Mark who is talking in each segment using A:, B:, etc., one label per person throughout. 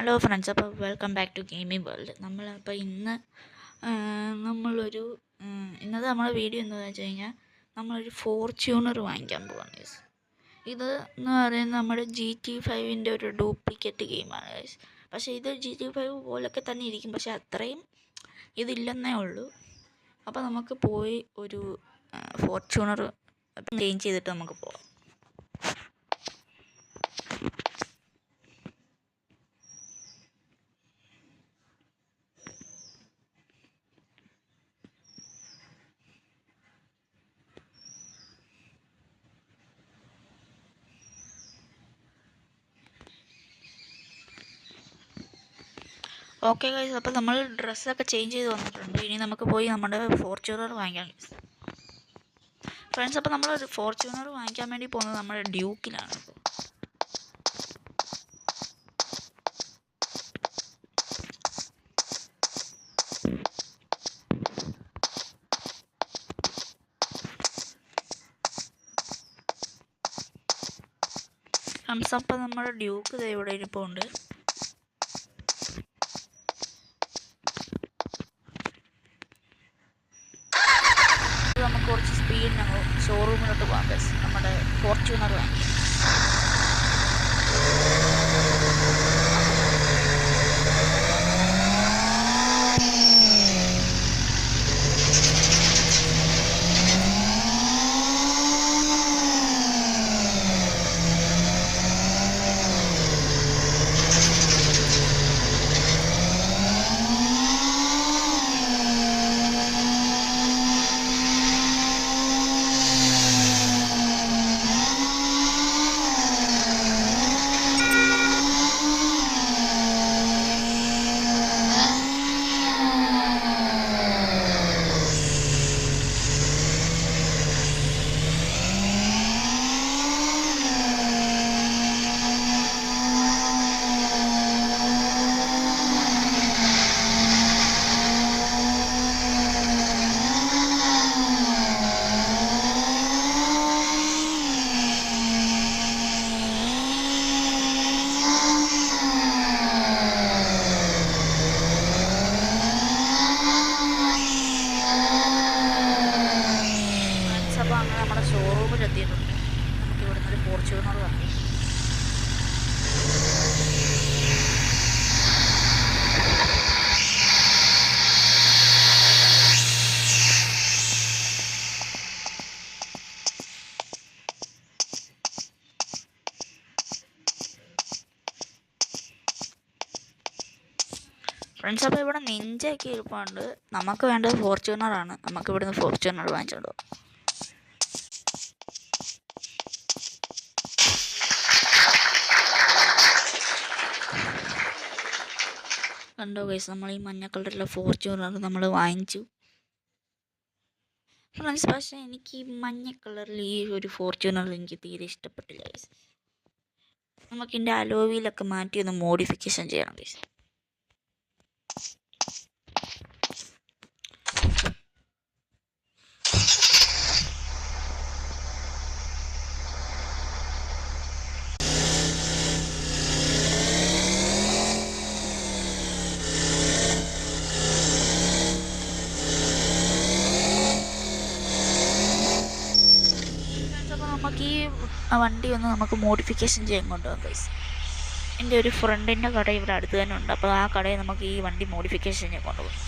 A: Hello friends, അപ്പോൾ welcome back to gaming world. നമ്മളപ്പോൾ നമ്മളൊരു ഇന്നത്തെ നമ്മുടെ വീഡിയോ എന്താണെന്ന് വെച്ച് കഴിഞ്ഞാൽ നമ്മളൊരു ഫോർച്യൂണർ വാങ്ങിക്കാൻ പോവാണ് ഗൈസ്. ഇത് എന്ന് പറയുന്നത് നമ്മുടെ GTA 5 ഒരു ഡ്യൂപ്ലിക്കേറ്റ് ഗെയിമാണ് ഗൈസ്. പക്ഷേ ഇത് GTA 5 പോലൊക്കെ തന്നെ ഇരിക്കും, പക്ഷേ അത്രയും ഇതില്ലെന്നേ ഉള്ളൂ. അപ്പോൾ നമുക്ക് പോയി ഒരു ഫോർച്യൂണർ ചേഞ്ച് ചെയ്തിട്ട് നമുക്ക് പോവാം. ഓക്കെ ഗൈസ്, അപ്പോൾ നമ്മൾ ഡ്രസ്സൊക്കെ ചേഞ്ച് ചെയ്ത് വന്നിട്ടുണ്ട്. ഇനി നമുക്ക് പോയി നമ്മുടെ ഫോർച്യൂണർ വാങ്ങിക്കാം ഗൈസ്. ഫ്രണ്ട്സ്, അപ്പോൾ നമ്മൾ ഫോർച്യൂണർ വാങ്ങിക്കാൻ വേണ്ടി പോകുന്നത് നമ്മുടെ ഡ്യൂക്കിലാണ്. ഫ്രണ്ട്സ്, അപ്പോൾ നമ്മുടെ ഡ്യൂക്ക് ഇവിടെ ഇരിപ്പുണ്ട്. നമുക്ക് കുറച്ച് സ്പീഡ് ഞങ്ങൾ ഷോറൂമിലോട്ട് പോകാം ഗൈസ്, നമ്മുടെ ഫോർച്യൂണർ വാങ്ങി. അപ്പോൾ അങ്ങനെ നമ്മുടെ ഷോറൂമിൽ എത്തിയിട്ടുണ്ട്. നമുക്ക് ഇവിടെ നിന്നൊരു ഫോർച്യൂണർ വാങ്ങി. ഫ്രണ്ട്സ്, അപ്പോൾ ഇവിടെ നിഞ്ചയൊക്കെ ഇരിപ്പുണ്ട്. നമുക്ക് വേണ്ടത് ഫോർച്യൂണറാണ്. നമുക്ക് ഇവിടുന്ന് ഫോർച്യൂണർ വാങ്ങിച്ചോളൂ. കണ്ടോ ഗൈസ്, നമ്മൾ ഈ മഞ്ഞ കളറിലുള്ള ഫോർച്യൂണർ നമ്മൾ വാങ്ങിച്ചു. ഫ്രണ്ട്സ്, പക്ഷേ എനിക്ക് ഈ മഞ്ഞ കളറിൽ ഈ ഒരു ഫോർച്യൂണർ എനിക്ക് തീരെ ഇഷ്ടപ്പെട്ടില്ല ഗൈസ്. നമുക്കിതിൻ്റെ അലോവിയിലൊക്കെ മാറ്റി ഒന്ന് മോഡിഫിക്കേഷൻ ചെയ്യണം ഗൈസ്. നമുക്ക് ഈ വണ്ടി ഒന്ന് നമുക്ക് മോഡിഫിക്കേഷൻ ചെയ്യാൻ കൊണ്ടുപോകാം ഗൈസ്. എൻ്റെ ഒരു ഫ്രണ്ടിൻ്റെ കട ഇവിടെ അടുത്ത് തന്നെ ഉണ്ട്. അപ്പോൾ ആ കടയിൽ നമുക്ക് ഈ വണ്ടി മോഡിഫിക്കേഷൻ ചെയ്യാൻ കൊണ്ടുപോകും.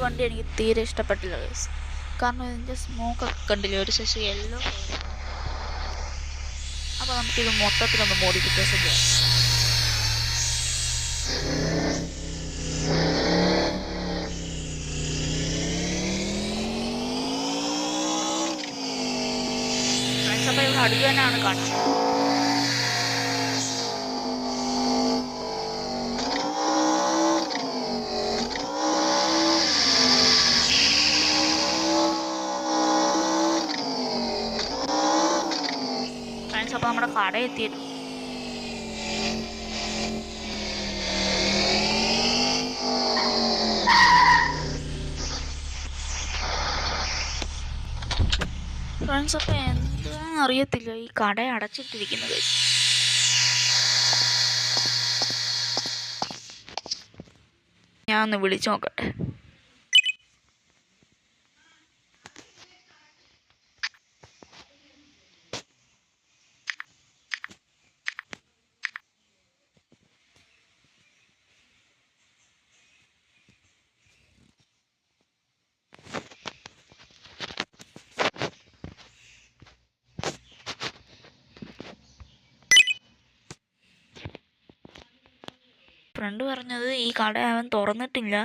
A: വണ്ടി എനിക്ക് തീരെ ഇഷ്ടപ്പെട്ടില്ല ഗൈസ്. കാരണം ഇതിൻ്റെ സ്മോക്കൊക്കെ കണ്ടില്ലേ, ഒരു ശേഷം യെല്ലോ. അപ്പോൾ നമുക്കിത് മൊത്തത്തിലൊന്ന് മോഡിഫിക്കേഷൻ ചെയ്യാം. ഫ്രണ്ട്സ്, അപ്പോൾ ഇവിടെ അടുത്ത് തന്നെയാണ് കാണുന്നത്. ഫ്രണ്ട്സ്, അപ്പോൾ നമ്മുടെ കട എത്തിയിരുന്നു. ഫ്രണ്ട്സ്, അപ്പോൾ എന്താണെന്ന് അറിയത്തില്ല, ഈ കട അടച്ചിട്ടിരിക്കുന്നത്. ഞാൻ ഒന്ന് വിളിച്ചു നോക്കട്ടെ. ഫ്രണ്ട് പറഞ്ഞത് ഈ കട അവൻ തുറന്നിട്ടില്ല,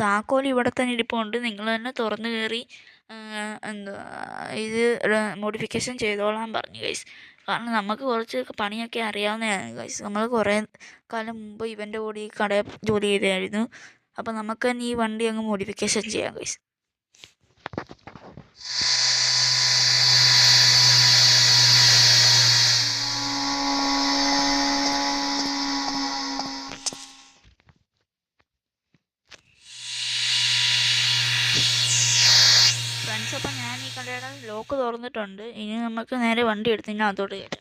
A: താക്കോൽ ഇവിടെ തന്നെ ഇരിപ്പുണ്ട്, നിങ്ങൾ തന്നെ തുറന്നു കയറി എന്താ ഇത് മോഡിഫിക്കേഷൻ ചെയ്തോളാൻ പറഞ്ഞു ഗൈസ്. കാരണം നമുക്ക് കുറച്ച് പണിയൊക്കെ അറിയാവുന്നതാണ് ഗൈസ്. നമ്മൾ കുറേ കാലം മുമ്പ് ഇവൻ്റെ കൂടെ ഈ കട ജോലി ചെയ്തായിരുന്നു. അപ്പോൾ നമുക്ക് തന്നെ ഈ വണ്ടി അങ്ങ് മോഡിഫിക്കേഷൻ ചെയ്യാം ഗൈസ്. ഫ്രണ്ട്സ്, അപ്പം ഞാൻ ഈ കടയുടെ ലോക്ക് തുറന്നിട്ടുണ്ട്. ഇനി നമുക്ക് നേരെ വണ്ടി എടുത്ത് ഇനി അതോട്ട് കയറ്റാം.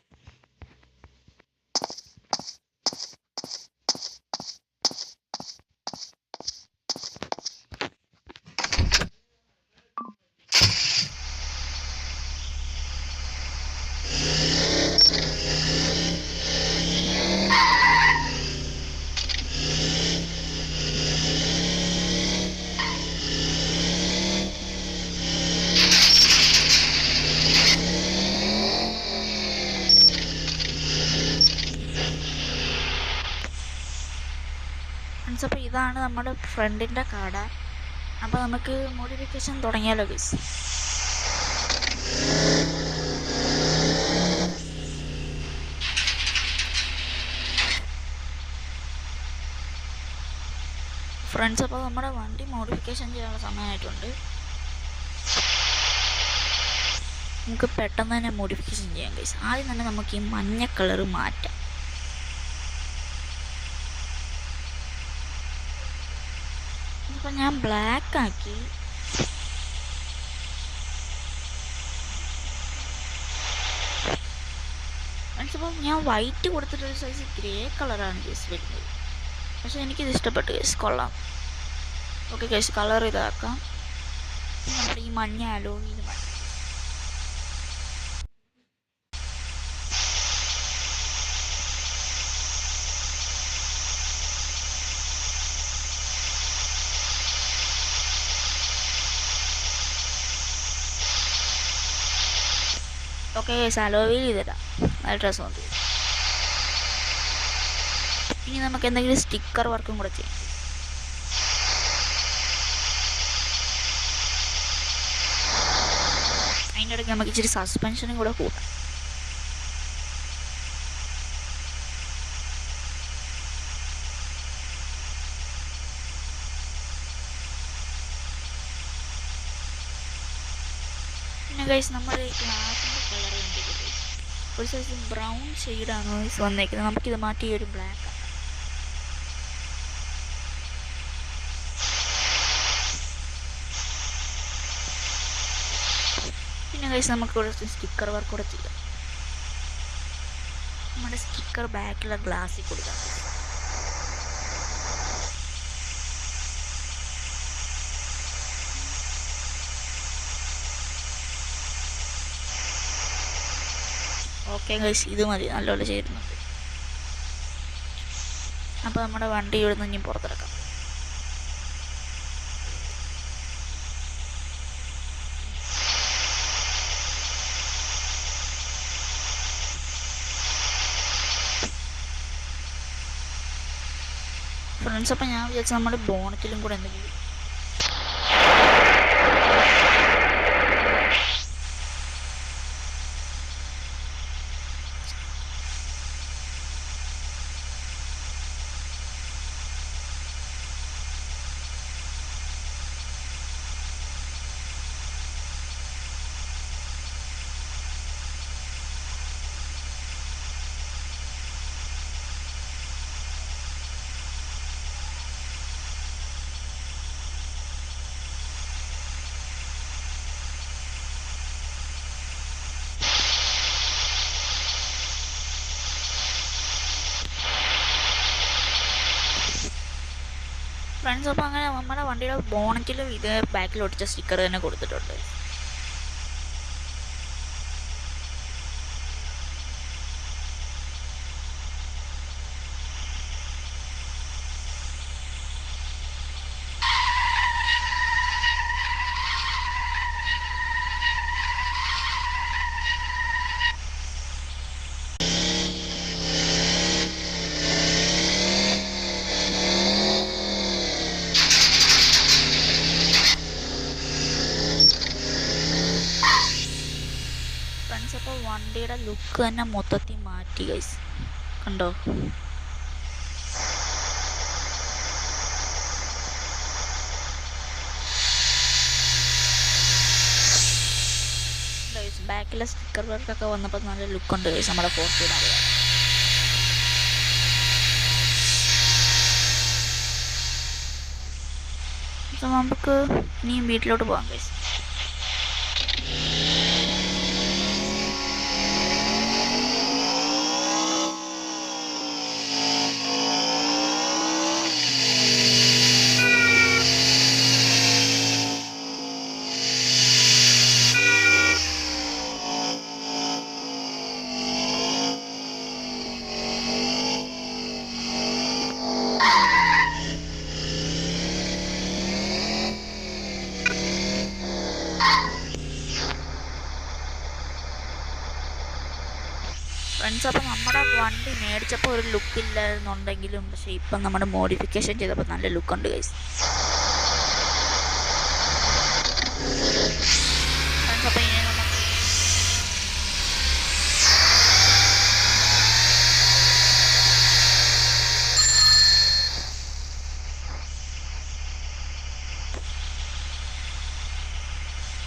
A: ഫ്രണ്ട്സ്, അപ്പോൾ ഇതാണ് നമ്മുടെ ഫ്രണ്ടിൻ്റെ കട. അപ്പോൾ നമുക്ക് മോഡിഫിക്കേഷൻ തുടങ്ങിയാലോ ഗൈസ്. ഫ്രണ്ട്സ്, അപ്പോൾ നമ്മുടെ വണ്ടി മോഡിഫിക്കേഷൻ ചെയ്യാനുള്ള സമയമായിട്ടുണ്ട്. നമുക്ക് പെട്ടെന്ന് തന്നെ മോഡിഫിക്കേഷൻ ചെയ്യാം ഗൈസ്. ആദ്യം തന്നെ നമുക്ക് ഈ മഞ്ഞ കളറ് മാറ്റാം. അപ്പം ഞാൻ ബ്ലാക്ക് ആക്കി. മനസ്സിപ്പം ഞാൻ വൈറ്റ് കൊടുത്തിട്ടൊരു സൈസ് ഗ്രേ കളറാണ് ഗൈസ് വരുന്നത്. പക്ഷെ എനിക്കിത് ഇഷ്ടപ്പെട്ടു ഗൈസ്, കൊള്ളാം. ഓക്കെ ഗൈസ്, കളർ ഇതാക്കാം. നമ്മുടെ ഈ മഞ്ഞ അലോയിൽ മതി. ഓക്കെ ഗൈസ്, അലോയിൽ ചെയ്തിടാം. നല്ല രസമുണ്ട്. ഇനി നമുക്ക് എന്തെങ്കിലും സ്റ്റിക്കർ വർക്കും കൂടെ ചെയ്യാം. അതിൻ്റെ ഇടയ്ക്ക് നമുക്ക് ഇച്ചിരി സസ്പെൻഷനും കൂടെ കൂട്ടാം. പിന്നെ ഗൈസ്, നമ്മുടെ ഈ ഗ്ലാസിൻ്റെ കളർ കണ്ടിട്ട് ഗൈസ് ഒരു സൈസ് ബ്രൗൺ ഷെയ്ഡാണ് ഗൈസ് വന്നേക്കുന്നത്. നമുക്കിത് മാറ്റി ഒരു ബ്ലാക്ക് ആക്കാം. പിന്നെ ഗൈസ്, നമുക്ക് കുറച്ച് സ്റ്റിക്കർ വർക്ക് കൂടെ ചെയ്യാം. നമ്മുടെ സ്റ്റിക്കർ ബാക്കിലുള്ള ഗ്ലാസ്സിൽ കൊടുക്കാം. ഓക്കെ ഗൈസ്, ഇത് മതി, നല്ലപോലെ ചേരുന്നുണ്ട്. അപ്പോൾ നമ്മുടെ വണ്ടി ഇവിടെ നിന്ന് ഇനി പുറത്തിറക്കാം. ഫ്രണ്ട്സ്, അപ്പം ഞാൻ വിചാരിച്ചു നമ്മുടെ ബോണറ്റിലും കൂടെ എന്തെങ്കിലും. ഫ്രണ്ട്സ് അപ്പോൾ അങ്ങനെ നമ്മുടെ വണ്ടിയുടെ ബോണറ്റിലും ഇത് ബാക്കിൽ ഒട്ടിച്ച സ്റ്റിക്കർ തന്നെ കൊടുത്തിട്ടുണ്ട്. ഫ്രണ്ട്സ് അപ്പോൾ വണ്ടിയുടെ ലുക്ക് തന്നെ മൊത്തത്തിൽ മാറ്റി ഗൈസ്, കണ്ടോ? ബാക്കിലെ സ്റ്റിക്കർ വർക്കൊക്കെ വന്നപ്പോൾ നല്ല ലുക്കുണ്ട് ഗൈസ് നമ്മുടെ ഫോർച്യൂണർ. അപ്പോൾ നമുക്ക് ഇനിയും വീട്ടിലോട്ട് പോകാം ഗൈസ്. ഫ്രണ്ട്സ് അപ്പോൾ നമ്മുടെ വണ്ടി മേടിച്ചപ്പോൾ ഒരു ലുക്ക് ഇല്ലായിരുന്നുണ്ടെങ്കിലും പക്ഷേ ഇപ്പം നമ്മുടെ മോഡിഫിക്കേഷൻ ചെയ്തപ്പോൾ നല്ല ലുക്കുണ്ട് ഗൈസ്.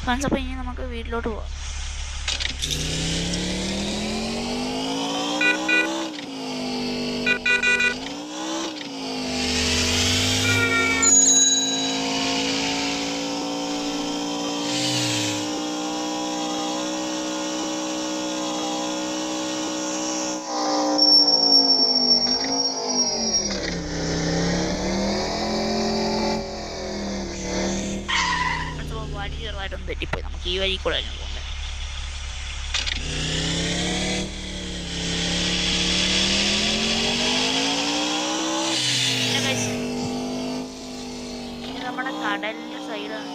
A: ഫ്രണ്ട്സ് അപ്പോൾ ഇനി നമുക്ക് വീട്ടിലോട്ട് പോവാം. വഴി ചെറുതായിട്ടൊന്ന് തെറ്റിപ്പോയി, നമുക്ക് ഈ വഴി കൂടെ പോകണ്ടേ. ഇത് നമ്മുടെ കടലിൻ്റെ സൈഡാണ്.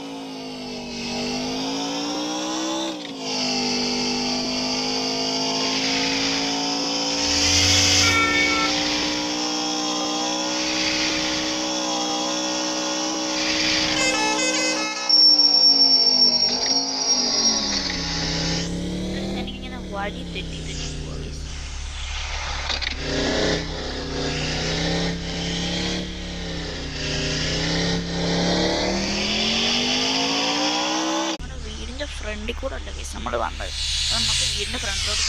A: വഴി തെറ്റി പോയി. നമ്മുടെ വീടിൻ്റെ ഫ്രണ്ടിൽ കൂടെ അല്ല കേസ് നമ്മൾ വന്നത്, നമുക്ക് വീടിൻ്റെ ഫ്രണ്ടിലോട്ട്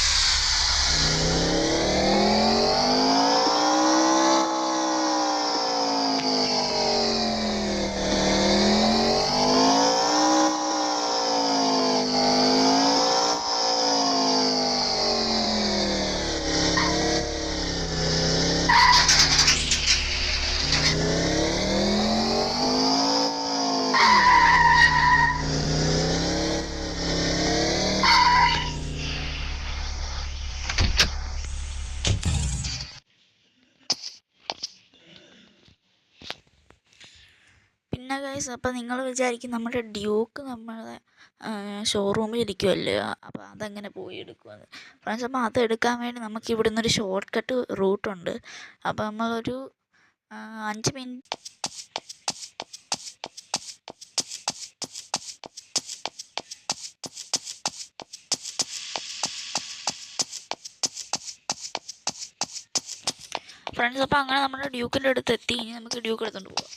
A: പിന്നെ ഗൈസ് അപ്പോൾ നിങ്ങൾ വിചാരിക്കും നമ്മുടെ ഡ്യൂക്ക് നമ്മളെ ഷോറൂമിൽ ഇരിക്കുമല്ലോ, അപ്പോൾ അതെങ്ങനെ പോയി എടുക്കുമെന്ന്. ഫ്രണ്ട്സ് അപ്പോൾ അത് എടുക്കാൻ വേണ്ടി നമുക്ക് ഇവിടുന്ന് ഒരു ഷോർട്ട് കട്ട് റൂട്ടുണ്ട്. അപ്പോൾ നമ്മളൊരു 5 മിനിറ്റ് ഫ്രണ്ട്സ് അപ്പോൾ അങ്ങനെ നമ്മുടെ ഡ്യൂക്കിൻ്റെ അടുത്ത് എത്തി. ഇനി നമുക്ക് ഡ്യൂക്ക് എടുത്തുകൊണ്ട് പോകാം.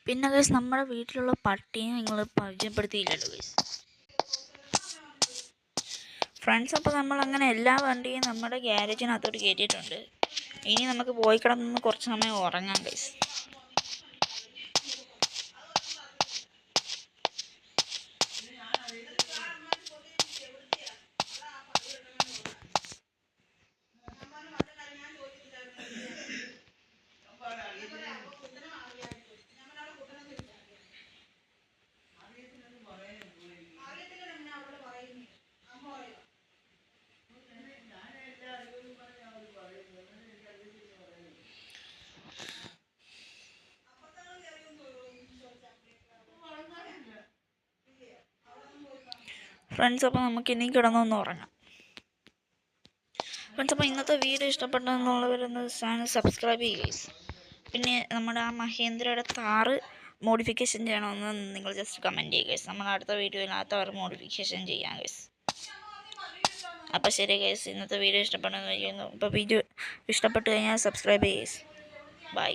A: പിന്നെ ഗൈസ് നമ്മുടെ വീട്ടിലുള്ള പട്ടിയെ നിങ്ങൾ പരിചയപ്പെടുത്തിയില്ലല്ലോ ഗൈസ്. ഫ്രണ്ട്സ്, അപ്പോൾ നമ്മൾ അങ്ങനെ എല്ലാ വണ്ടിയും നമ്മുടെ ഗ്യാരേജിനകത്തോട്ട് കയറ്റിയിട്ടുണ്ട്. ഇനി നമുക്ക് പോയി കിടന്ന് കുറച്ച് സമയം ഉറങ്ങാം ഗൈസ്. ഫ്രണ്ട്സ്, അപ്പോൾ നമുക്ക് ഇനി കിടന്നൊന്ന് ഉറങ്ങാം. ഫ്രണ്ട്സ്, അപ്പോൾ ഇന്നത്തെ വീഡിയോ ഇഷ്ടപ്പെട്ടെന്നുള്ളവരൊന്ന് ചാനൽ സബ്സ്ക്രൈബ് ചെയ്യുക. പിന്നെ നമ്മുടെ ആ മഹേന്ദ്രയുടെ താറ് മോഡിഫിക്കേഷൻ ചെയ്യണമെന്ന് നിങ്ങൾ ജസ്റ്റ് കമൻറ്റ് ചെയ്യുക. നമ്മൾ അടുത്ത വീഡിയോയിനകത്ത് അവർ മോഡിഫിക്കേഷൻ ചെയ്യാം ഗൈസ്. അപ്പോൾ ശരി ഗൈസ്, ഇന്നത്തെ വീഡിയോ ഇഷ്ടപ്പെട്ടെന്ന് വയ്ക്കുന്നു. അപ്പോൾ വീഡിയോ ഇഷ്ടപ്പെട്ട് കഴിഞ്ഞാൽ സബ്സ്ക്രൈബ് ചെയ്യുക. ബൈ.